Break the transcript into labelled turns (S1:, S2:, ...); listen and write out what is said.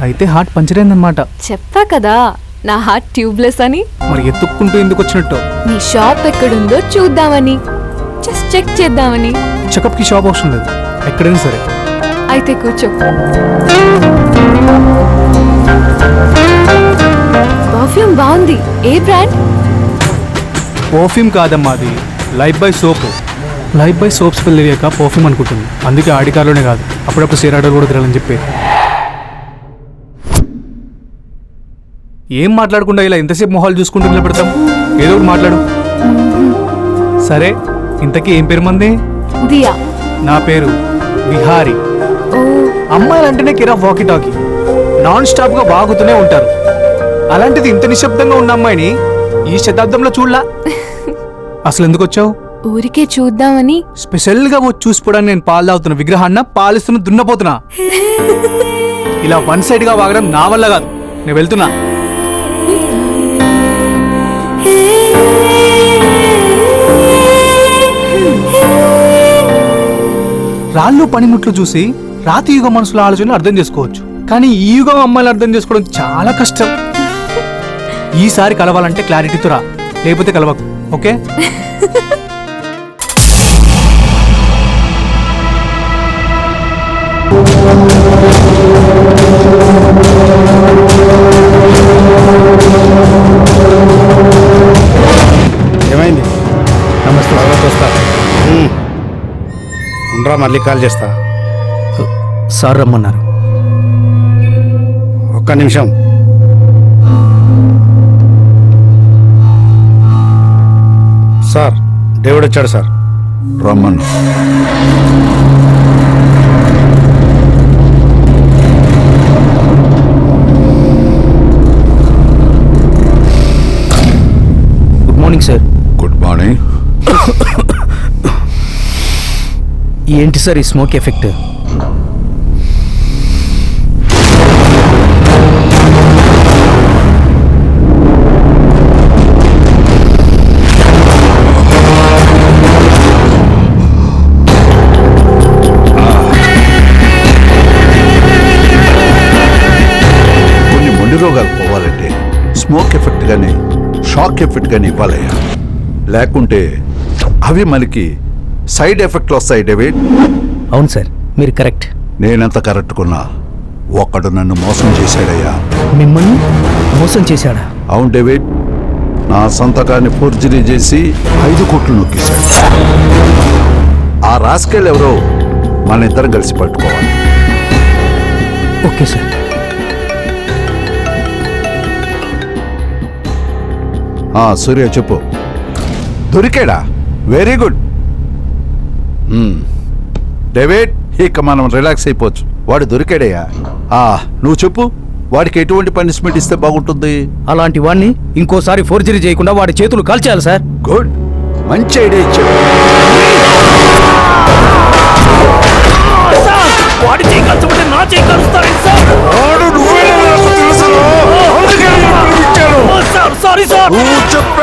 S1: అయితే heart puncture అయిందన్నమాట.
S2: చెప్పా కదా నా హార్ట్ ట్యూబ్లెస్ అని.
S1: మరి ఎత్తుక్కుంటూ ఎందుకు వచ్చినట్టు?
S2: నీ షాప్ ఎక్కడుందో చూద్దామని, జస్ట్ చెక్ చేద్దామని.
S1: చెకప్ కి షాప్ అవసరం లేదు, ఎక్కడైనా సరే.
S2: అయితే కూర్చో. పర్ఫ్యూమ్ బాగుంది. ఏ బ్రాండ్?
S1: పర్ఫ్యూమ్ కాదమ్మా, అది Lifebuoy soap. Lifebuoy soap smell అయ్యాక పర్ఫ్యూమ్ అనుకుంటుంది. అందుకే ఆడి కార్లోనే కాదు, అప్పుడప్పుడు సేరాడలు కూడా తినాలని చెప్పి. ఏం మాట్లాడకుండా ఇలా ఎంతసేపు మొహాలు చూసుకుంటూ నిలబెడతాం? ఏదో ఒకటి మాట్లాడు. సరే, ఇంతకీ ఏం పేరు మంది?
S2: దియా.
S1: నా పేరు విహారీ. అమ్మాయిలంటేనే కిరా వాకీ టాకీ, నాన్ స్టాప్ గా వాగుతూనే ఉంటారు. అలాంటిది ఇంత నిశ్శబ్దంగా ఉన్న అమ్మాయిని ఈ శతాబ్దంలో చూడలా. అసలు ఎందుకు వచ్చావు?
S2: ఊరికే చూద్దామని.
S1: స్పెషల్ గా వచ్చి చూసిపోవడానికి నేను పాలు తాగుతున్న విగ్రహాన్న పాలిస్తున్న దున్నపోతున్నా. ఇలా వన్ సైడ్ గా వాగడం నా వల్ల కాదు, నేను వెళ్తున్నా. రాళ్ళు పనిముట్లు చూసి రాతి యుగ మనుషుల ఆలోచనలు అర్థం చేసుకోవచ్చు, కానీ ఈ యుగం అమ్మాయిలు అర్థం చేసుకోవడం చాలా కష్టం. ఈసారి కలవాలంటే క్లారిటీతో రా, లేకపోతే కలవకు. ఓకే?
S3: ఏమైంది?
S1: నమస్తే.
S3: వస్తా ఉండరా, మళ్ళీ కాల్ చేస్తా.
S1: సార్ రమ్మన్నారు.
S3: ఒక్క నిమిషం. సార్, డేవిడ్ వచ్చాడు సార్.
S4: రమ్మను.
S1: Good morning sir.
S4: Good morning.
S1: ఏంటి సార్ ఈ స్మోక్ ఎఫెక్ట్?
S4: కొన్ని మొండి రోగాలు పోవాలంటే స్మోక్ ఎఫెక్ట్ గానీ షాక్ ఎఫెక్ట్ గానీ ఇవ్వాలయ్యా, లేకుంటే అవి మనకి సైడ్ ఎఫెక్ట్లు వస్తాయి. డేవిడ్,
S1: అవును సార్, మీరు కరెక్ట్.
S4: నేనెంత కరెక్ట్ కొన్నా ఒక్కడు నన్ను మోసం చేశాడయ్యా.
S1: మిమ్మల్ని మోసం చేశాడా?
S4: అవును డేవిడ్, నా సంతకాన్ని ఫోర్జరీ చేసి 5 కోట్లు నొక్కేశాడు. ఆ రాస్కెల్ ఎవరో మన ఇద్దరం కలిసి పట్టుకోవాలి.
S1: Okay sir.
S4: సూర్య చెప్పు. దొరికాడా? Very good. డేవిడ్, ఇక మనం రిలాక్స్ అయిపోవచ్చు. వాడు దొరికాడయ్యా. నువ్వు చెప్పు, వాడికి ఎటువంటి పనిష్మెంట్ ఇస్తే బాగుంటుంది?
S5: అలాంటి వాడిని ఇంకోసారి ఫోర్జరీ చేయకుండా వాడి చేతులు కాల్చేయాలి సార్.
S4: గుడ్, మంచి ఐడియా ఇచ్చాడు.
S5: వాడి చేయి కాల్చమంటే నా చేయి కాలుస్తారేంటి sir?
S4: Sorry sir.
S5: Sorry sir.
S4: నువ్వు చెప్పు.